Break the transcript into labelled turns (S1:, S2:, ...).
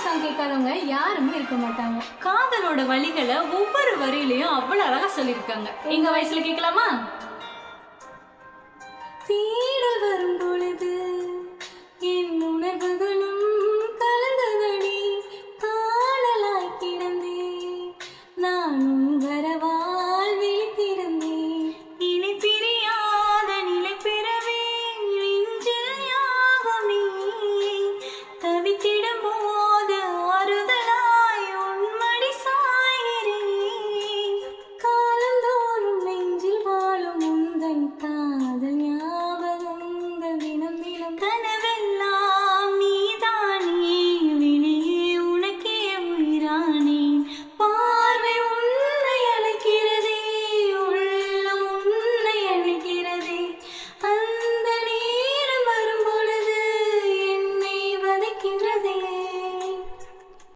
S1: Song கேட்காதவங்க யாருமே இருக்க மாட்டாங்க.
S2: காதலோட வழிகளை ஒவ்வொரு வரியிலையும் அவ்வளவு அழகா சொல்லியிருக்காங்க. எங்க வயசுல கேட்கலாமா?
S1: தேடல் வரும்போது